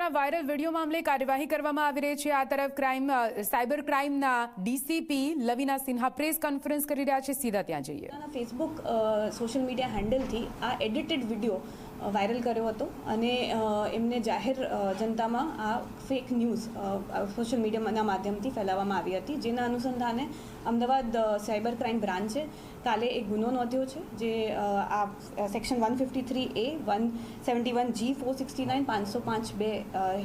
પોતાના viral video મામલે કાર્યવાહી કરવામાં આવી રહી છે। આ તરફ સાયબર ક્રાઇમના DCP Lavina Sinha press conference કરી રહ્યા છે। સીધા ત્યાં જઈએ। ફેસબુક સોશિયલ મીડિયા હેન્ડલથી આ એડિટેડ વિડીયો વાયરલ કર્યો હતો અને એમને જાહેર જનતામાં આ ફેક ન્યૂઝ સોશિયલ મીડિયાના માધ્યમથી ફેલાવવામાં આવી હતી, જેના અનુસંધાને અમદાવાદ સાયબર ક્રાઇમ બ્રાન્ચે કાલે એક ગુનો નોંધ્યો છે, જે આ સેક્શન 153A 171G 469 505(2)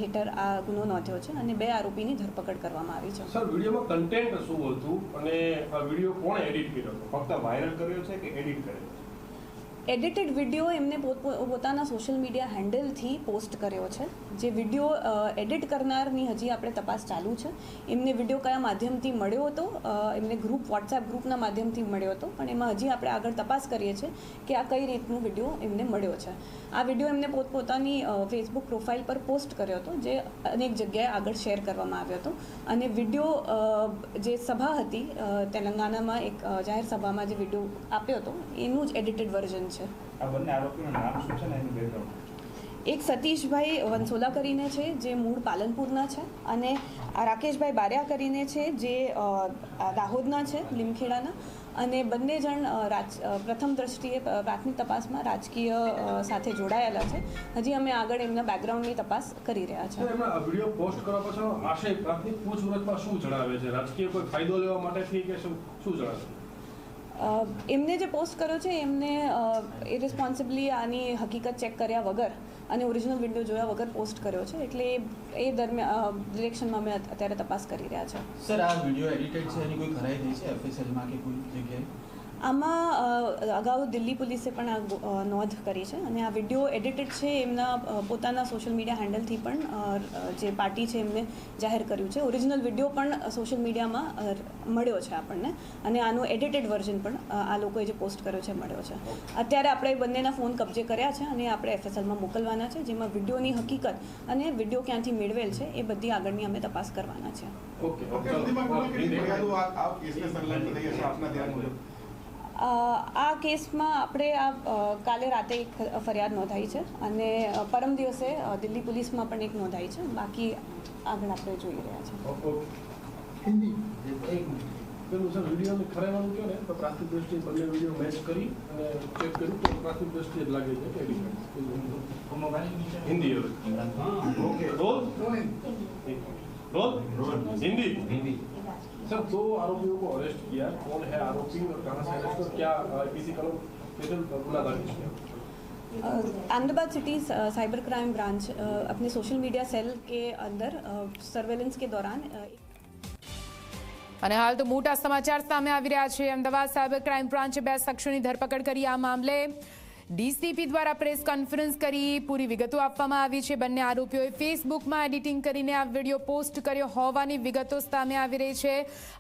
હેઠળ આ ગુનો નોંધ્યો છે અને 2 આરોપીની ધરપકડ કરવામાં આવી છે। સર, વિડીયોમાં કન્ટેન્ટ શું હતું અને આ વિડીયો કોણે એડિટ કર્યો હતો? ફક્ત વાયરલ કર્યો છે કે એડિટ કર્યો? એડિટેડ વિડીયો એમને પોતાના સોશિયલ મીડિયા હેન્ડલથી પોસ્ટ કર્યો છે। જે વિડીયો એડિટ કરનારની હજી આપણે તપાસ ચાલુ છે। એમને વિડીયો કયા માધ્યમથી મળ્યો હતો, એમને વોટ્સએપ ગ્રુપના માધ્યમથી મળ્યો હતો, પણ એમાં હજી આપણે આગળ તપાસ કરીએ છીએ કે આ કઈ રીતનો વિડીયો એમને મળ્યો છે। આ વિડીયો એમને પોતાની ફેસબુક પ્રોફાઇલ પર પોસ્ટ કર્યો હતો, જે અનેક જગ્યાએ આગળ શેર કરવામાં આવ્યો હતો અને વિડીયો જે સભા હતી તેલંગાણામાં એક જાહેર સભામાં જે વિડીયો આપ્યો હતો એનું જ એડિટેડ વર્ઝન છે। આ બંને આરોપીનું નામ શું છે ને એનું બેકગ્રાઉન્ડ? એક સતીશભાઈ વંસોલા કરીને છે, જે મૂળ પાલનપુરના છે, અને રાકેશભાઈ બારિયા કરીને છે, જે દાહોદના છે, લીમખેડાના, અને બંને જણ પ્રથમ દ્રષ્ટિએ પ્રાથમિક તપાસમાં રાજકીય સાથે જોડાયેલા છે। હજી અમે આગળ એમના બેકગ્રાઉન્ડની તપાસ કરી રહ્યા છીએ। એમના વિડીયો પોસ્ટ કરવા પાછળ આશય પ્રાથમિક પૂછપરછમાં શું જણાવે છે? રાજકીય કોઈ ફાયદો લેવા માટેથી કે શું જણાવે છે? એમને જે પોસ્ટ કર્યો છે એમને ઇરિસ્પોન્સિબલી આની હકીકત ચેક કર્યા વગર અને ઓરિજિનલ વિડીયો જોયા વગર પોસ્ટ કર્યો છે, એટલે એ ડિરેક્શનમાં અમે અત્યારે તપાસ કરી રહ્યા છે। સર, આ વિડીયો એડિટેડ છે એની કોઈ ખરાઈ થઈ છે એફએસએલમાં કે કોઈ જગ્યાએ? આમાં અગાઉ દિલ્હી પોલીસે પણ આ નોંધ કરી છે અને આ વિડીયો એડિટેડ છે એમના પોતાના સોશિયલ મીડિયા હેન્ડલથી પણ જે પાર્ટી છે એમને જાહેર કર્યું છે। ઓરિજિનલ વિડીયો પણ સોશિયલ મીડિયામાં મળ્યો છે આપણને, અને આનો એડિટેડ વર્ઝન પણ આ લોકોએ જે પોસ્ટ કર્યો છે મળ્યો છે। અત્યારે આપણે બંનેના ફોન કબજે કર્યા છે અને આપણે એફએસએલમાં મોકલવાના છે, જેમાં વિડીયોની હકીકત અને વિડીયો ક્યાંથી મેળવેલ છે એ બધી આગળની અમે તપાસ કરવાના છે। આ કેસમાં આપણે કાલે રાતે એક ફરિયાદ નોંધાઈ છે અને પરમ દિવસે દિલ્હી પોલીસમાં પણ એક નોંધાઈ છે। બાકી આગળ આપણે જોઈ રહ્યા છીએ। સર, વિડીયોને ખરેવાનું કહો ને તો પ્રાથમિક દ્રષ્ટિએ બંને વિડીયો મેચ કરી અને ચેક કર્યું તો પ્રાથમિક દ્રષ્ટિએ જ લાગે છે કે Hindi. Okay, roll Hindi. Sir, 2 आरोपियों को अरेस्ट किया। कौन है आरोपी और कहां से अरेस्ट और क्या किसी का गुना दर्ज किया? Ahmedabad city cyber crime branch अपने सोशल मीडिया सेल के अंदर सर्वेलेंस के दौरान અને હાલ તો મોટા સમાચાર સામે આવી રહ્યા છે। અમદાવાદ સાયબર ક્રાઇમ બ્રાન્ચે 2 શખ્સોની ધરપકડ કરી। આ મામલે ડીસીપી દ્વારા પ્રેસ કોન્ફરન્સ કરી પૂરી વિગતો આપવામાં આવી છે। બંને આરોપીઓએ ફેસબુકમાં એડિટિંગ કરીને આ વિડીયો પોસ્ટ કર્યો હોવાની વિગતો સામે આવી રહી છે।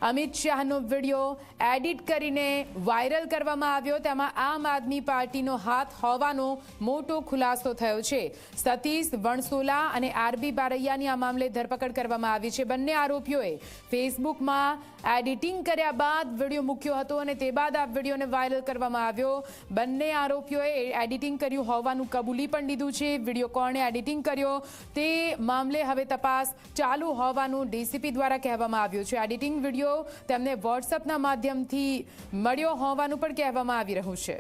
અમિત શાહનો વિડીયો એડિટ કરીને વાયરલ કરવામાં આવ્યો, તેમાં આમ આદમી પાર્ટીનો હાથ હોવાનો મોટો ખુલાસો થયો છે। સતીશ વણસોલા અને આરબી બારૈયાની આ મામલે ધરપકડ કરવામાં આવી છે। બંને આરોપીઓએ ફેસબુકમાં એડિટિંગ કર્યા બાદ વિડીયો મૂક્યો હતો અને તે બાદ આ વિડીયોને વાયરલ કરવામાં આવ્યો। બંને આરોપીઓએ એડિટિંગ કર્યું હોવાનું કબૂલી પણ લીધું છે। વિડીયો કોણે એડિટિંગ કર્યો તે મામલે હવે તપાસ ચાલુ હોવાનું ડીસીપી દ્વારા કહેવામાં આવ્યું છે। એડિટિંગ વિડીયો તેમને વોટ્સએપના માધ્યમથી મળ્યો હોવાનું પણ કહેવામાં આવી રહ્યું છે।